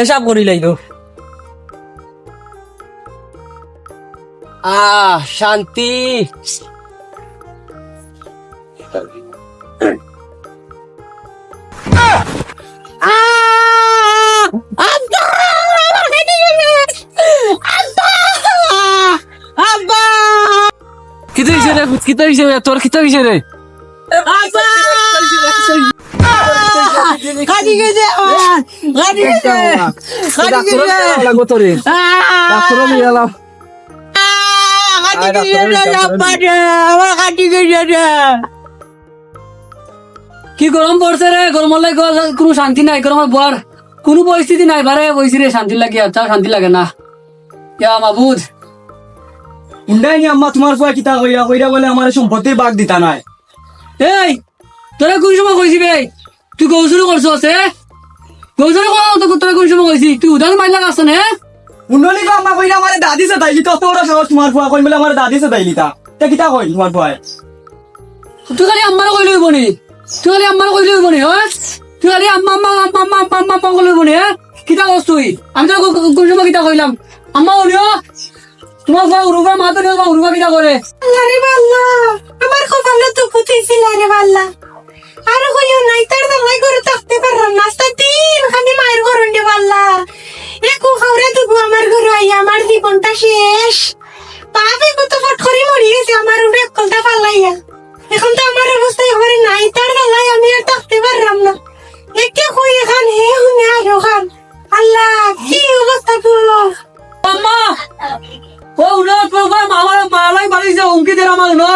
পেশাব করি লাইলো শান্তি কিতো হইছে রে কিতো হইছে রে তোর কিতো হইছে রে খাদি গেছে খাদি গেছে খাদি গেছে লাগো তোরে ডাক্তার নিয়ে এলাম খাদি গেছে আব্বারে আমার খাদি গেছে কি গরম পড়ছে রে গরম লাগে কোনো শান্তি নাই গরমের বর কোনো পরিস্থিতি নাই বারে বইছি রে শান্তি লাগে আর তা শান্তি লাগে না ইয়া মাবুদ উন্ডাই নি আম্মা তোমার ফুয়া কিতা কইরা কইরা বলে আমার সম্পত্তির ভাগ দিতা নাই এই তোরা কোন সময় কইছি বে তুই গৌসুরু করছস গৌসুরু তোরা কোন সময় কইছি তুই উদাস মাইলা গাছ না উন্ডলি গো আম্মা কইরা আমার দাদি সে দাইলি তো তোরা সব তোমার ফুয়া কই বলে আমার দাদি সে দাইলি তা তে কিতা কই তোমার ফুয়া তুই খালি আম্মার কই লইব নি তুই খালি আম্মার কই লইব নি হ্যাঁ তুই খালি আম্মা আম্মা আম্মা আম্মা আম্মা আম্মা কই লইব নি হ্যাঁ কিতা করছ তুই আমি তো কোন সময় কিতা কইলাম আম্মা ওরিও তোমার ফুয়া উরুবা মা তো উরুবা কিতা করে আরে বাল্লা আমার কপালে তো পুতিছিল রে বাল্লা আর কইও নাই তার দালাই করে থাকতে পারলাম না দিন খালি মায়ের গরন্ডে বাল্লা একু খাওরে তো আমার ঘরে আই আমার জীবনটা শেষ পাবে কত ফট করে মরি গেছে আমার উড়ে কলটা পাল্লাইয়া এখন তো আমার অবস্থা এবারে নাই তার দালাই আমি আর থাকতে পারলাম না একে কই এখান হে হুনে আর ওখান আল্লাহ কি অবস্থা করলো আম্মা ও উনো তো আমার মালাই বাড়ি যা উনকি দে আমার উনো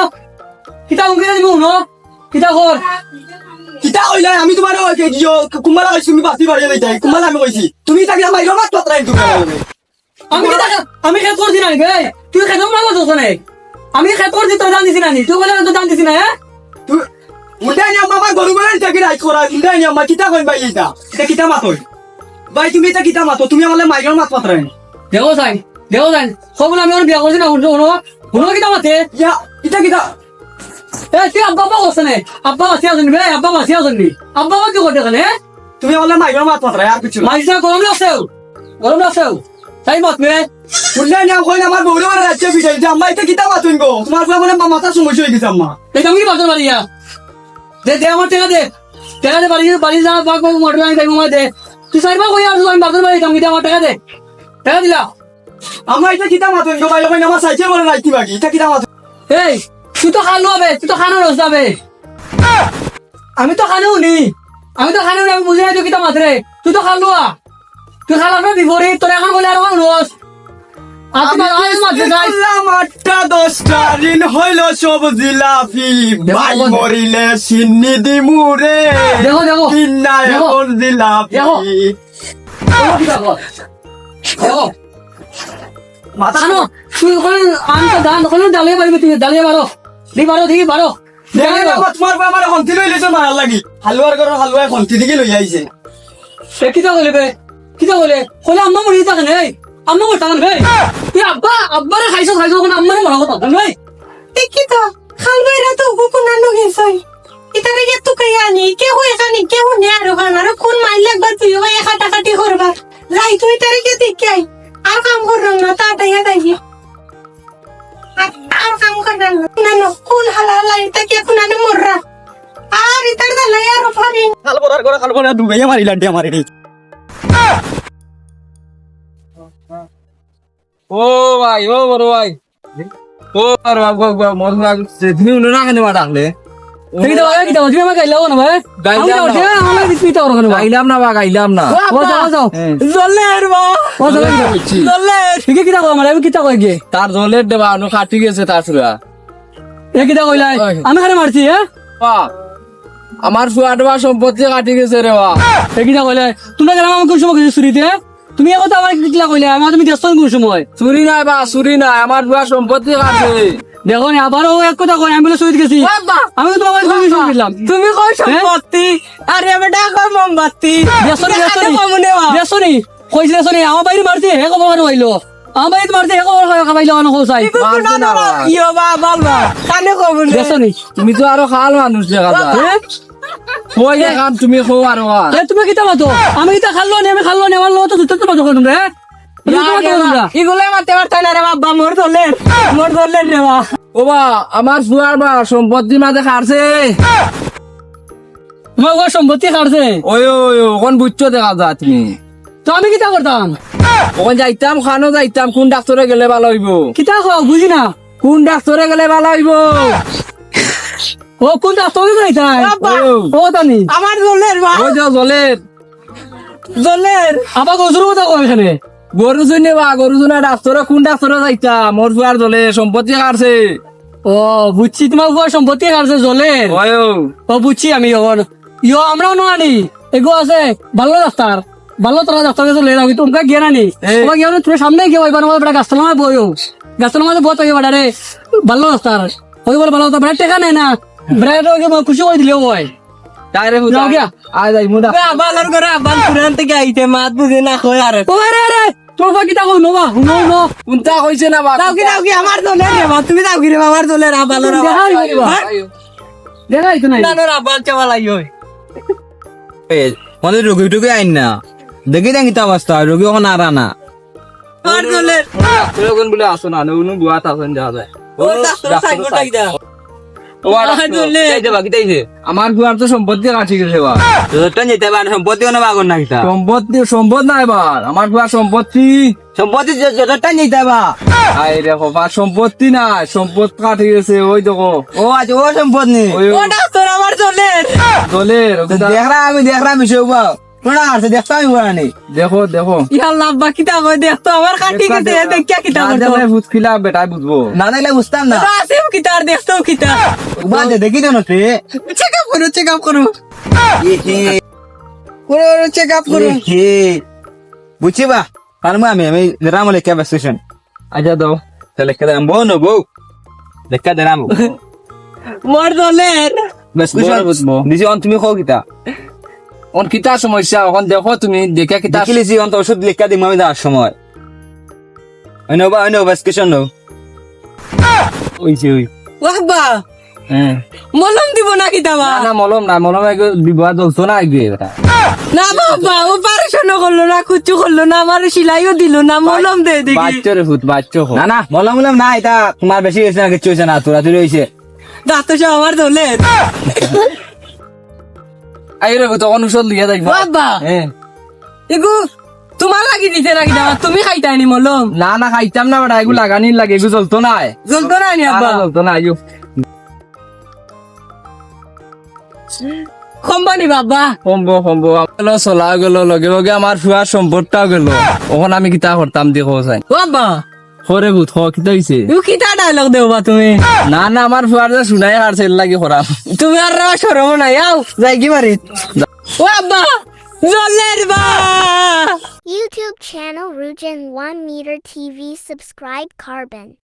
কিতা উনকি দিব উনো কিতা কর কিতা কইলা আমি তোমার ওই যে কুমারা কইছি তুমি বাসি বাড়ি যাইতাই কুমারা আমি কইছি তুমি তাকে আমার রমাত পাত্রাই তুমি আমি খেত করছি না গে তুই খেত মাগো দোষ নাই আমি খেত করছি তো দান দিছি না তুই বলে তো দান দিছি না হ্যাঁ তুই উন্ডাই নি আম্মা আমার গরু বাড়ি থেকে রাইট করা উন্ডাই নি আম্মা কিতা কই ভাই এটা কিতা মাতই ভাই তুমি এটা কিতা মাতো তুমি আমারে মাইরর মাত পাত্রাই দেও যাই খবর আমি বিয়া করছি না উনো উনো কিতা মাতে ইয়া এটা কিতা এ তুই আব্বা করছ না আব্বা বাসি আছেন বে আব্বা বাসি আছেন নি আব্বা কি করতে কেন তুমি আমারে মাইরর মাত পাত্রাই আর কিছু মাইসা গরম লাগছেও তাই মাত মে উন্ডাই নি কই আমার বউরে মারা রাজ্য বিটাই যে আম্মা এটা কিতা মাতুন গো তোমার ফুয়া বলে মাথা সমস্যা হয়ে গেছে আম্মা এটা আমি কি বাজার বাড়িয়া দে আমার টাকা দে বাড়ি যা বাগ মোটর লাইন তাই মোবাইল দে তুই সাইবা কই আর আমি বাজার বাড়ি দাম আমার টাকা দে টাকা দিলা আম্মা এটা কিতা মাতুন গো ভাই কই আমার সাইকেল বলে রাইতি বাকি এটা কিতা মাতুন এই তুই তো খানো হবে তুই তো খানো রস যাবে আমি তো খানো নি আমি বুঝি নাই তুই কিতা মাত্রে তুই তো খালুয়া তুই খালার বিপরীত তোর এখন বলে আর রস মাঠটা 10টা ঋণ হইল সব জিলাপি ভাই মরিলে সিন্নি দিমুরে দেখো কিন্না এখন জিলাপি মাথা খানো তুই ওখানে আনতে দান ওখানে ডালিয়ে পারবি তুই ডালিয়ে বারো দেখি বারো তোমার আমার হন্তি লইলেছে মারার লাগি হালুয়ার ঘর হালুয়া হন্তি দিকে লই আইছে কিতা কইলে কইলে আম্মা মরি থাকেন এই আম্মা মরি থাকেন ভাই তুই আব্বারে খাইছো ওখানে আম্মারে মরা কথা ভাই দেখি তো খালবাইরা তো কোনা নগেছই ইতারে এত কই আনি কে হই জানি কে হুনে আর ওখান আর কোন মাইল লাগবা তুই ওই কাটাকাটি করবা যাই তুই তারে কে দেখাই আর কাম করলাম না তাড়াতাড়ি দেখি আর কাম করলাম না না কোন হালালা এটা কে কোনা নে মররা আর ইতার দালাই আর ফারিন খাল বড়ার ঘর খাল বড়া দুবাইয়া মারি লাড্ডি আমারে রে ও ভাই ও বড় ভাই ও আর বাবা মন লাগছে তুমি উনি না কেন ডাকলে কিতা তুমি আমাকে গাইলাও না ভাই গাইলাম না বা গাইলাম না যাও জলের বা ঠিক কিতা কই আমার আমি কিতা কই গে তার জলের দেবা অনু কাটি গেছে তার সুরা এ কিতা কইলাই আমি খানে মারছি হ্যাঁ আমার ফুয়াডবা সম্পত্তি কাটি গেছে রে বা এ কিতা কইলাই তোমরা গেলাম আমার কোন সময় কিছু চুরিতে তুমি এ কথা আমার কিলা কইলে আমার তুমি দেখছ কোন সময় চুরি নাই আমার ফুয়া সম্পত্তি কাটে দেখো নি আবারও এক কথা কই আমি বলে শহীদ গেছি আমি তো তোমার তুমি শুনলাম তুমি কই সম্পত্তি আরে বেটা কই মোমবাতি বেসনি কইছিলে সনি আমার বাইরে মারছে হে খবর হইলো আমার বাইরে মারছে হে খবর খাবাইলো অন কইছাই ইয়ো বা বাবা কানে কব বেসনি তুমি তো আরো খাল মানুষ দেখা যায় কই কাম তুমি খো আরো তুমি কিতা মাতো আমি কিতা খাল্লো নি আমি খাল্লো নি আমার লতো দুটো তো বাজো তোমরা ইগুলো মারতে পারতাই না রে বাবা, মোর ধরলেন রে বা। ও বা আমার ফুয়ার বা সম্পত্তি মাঝে খারছে তোমার ওর সম্পত্তি কাটছে ওই ওই ওখান বুঝছো দেখা যায় তুমি তো আমি কিতা করতাম ওখান যাইতাম খানো যাইতাম কোন ডাক্তারে গেলে ভালো হইব কিতা খাও বুঝি না কোন ডাক্তারে গেলে ভালো হইব ও কোন ডাক্তার যাইতাই ওই ও জানি আমার ধরলেন বা, ওই যে জলের ধরলেন। আবার গজুর কথা কয় এখানে গরু জন্য বা গরু জন্য ডাক্তারে কোন ডাক্তারে যাইতাম মোর ফুয়ার জলে সম্পত্তি কাটছে ও বুঝছি তোমার ওর সম্পত্তি কাটছে জলের ওই ও বুঝছি আমি ওর আমরাও নানি এগো আছে ভালো ডাক্তার ভালো তোরা ডাক্তার কাছে লেন আমি তোমাকে গিয়ে নানি তোমাকে গিয়ে তুমি সামনে গিয়ে ওইবার আমার বেটা গাছতলা বইও গাছতলা মাঝে বত হয়ে বেটা রে ভালো ডাক্তার ওই বলে ভালো ডাক্তার বেটা টেকা নেই না বেটা খুশি করে দিলেও হয় তাইরে যাও গিয়া। আয় যাই মুদা আবালের করে আবাল পুরান থেকে আইতে মাত বুঝে না কই আর ও রে রে তোমার কিতা কই নোবা নো নো কোনটা কইছে না বা দাও কি আমার ধরলেন রে বা, তুমি দাও কি রে বা, আমার ধরলেন আবালের দেখাই হইবা দেখাই তো নাই নানোর আবাল চাওয়ালাই হই। আমাদের রোগী টুকি আইন না দেখি দেখি তো অবস্থা রোগী ওখানে আর না আমার ধরলেন ডাক্তারে কোন বলে আসো না নুনু গুয়াত আছেন যা যায় ও ডাক্তার সাইকো টাই দাও। আমার ফুয়ার তো সম্পত্তি কাটি গেছে বা তোরটা যেতে পারে সম্পত্তি কোনো বাগন না কিতা সম্পদ নাই এবার আমার ফুয়ার সম্পত্তি সম্পত্তি যতটা যেতে বা আই রে বাবা সম্পত্তি নাই সম্পদ কাটি গেছে ওই দেখো ও আজ ও সম্পদ নেই ওই ও ডাক্তার আমার ধরলেন দলের দেখরা বিষয় বা কোনা আছে দেখতে আমি বলা নেই দেখো দেখো ইয়াল্লাহ আব্বা কিতা কই দেখতো আমার কাটি গেছে দেখিয়া কিতা করতো বুঝ খিলা বেটাই বুঝবো না দেখলে বুঝতাম না আসেও কিতা আর দেখতো কিতা বাজে দেখি তো নতে চেক আপ করো চেক আপ করো বুঝছি বা পারবো আমি রামলে ক্যাব স্টেশন আচ্ছা দাও তাহলে লেখা দিলাম বউ নো বউ লেখা দিলাম মোর ধরলেন বুঝবো দিছি অন তুমি কও কিতা অন কিতা সমস্যা এখন দেখো তুমি দেখে কিতা দেখিলিছি অন্ত ওষুধ লেখা দিম আমি যাওয়ার সময় অন্য স্টেশন নো ওইছে ওই ও আব্বা হ্যাঁ মলম দিব না কিতা বা না না মলম বিবাহ চলতো না আগে এটা না বাবা অপারেশন করলো না কুচু করলো না আমার সিলাইও দিল না মলম দে দেখি বাচ্চারে ভূত বাচ্চা হোক না বললাম না এটা তোমার বেশি হয়েছে না কিছু হয়েছে না তোরা তুই হয়েছে দাঁত সব আমার ধরলেন আইরে তখন ওষুধ লিয়ে যাইবা বাবা হ্যাঁ এগু তোমার লাগি দিতে নাকি দাও তুমি খাইতাইনি মলম না খাইতাম না বেটা এগুলো লাগানি লাগে এগুলো চলতো না জ্বলতো না নি আব্বা চলতো না আইও কোম্পানি বাবা সম্ভব চলা গেল লগে লগে আমার ফুয়ার সম্পদটাও গেল ওখান আমি কিতা করতাম দেখো চাই বাবা সরে ভূত কিতা হইছে তুমি কিতা ডায়লগ দেবা তুমি না আমার ফুয়ার যে শুনাই হারছে লাগি করাম তুমি আর সরম নাই আও যাই কি মারি ও আব্বা জলের বা YouTube channel Rugen 1 Meter TV. Subscribe Carbon.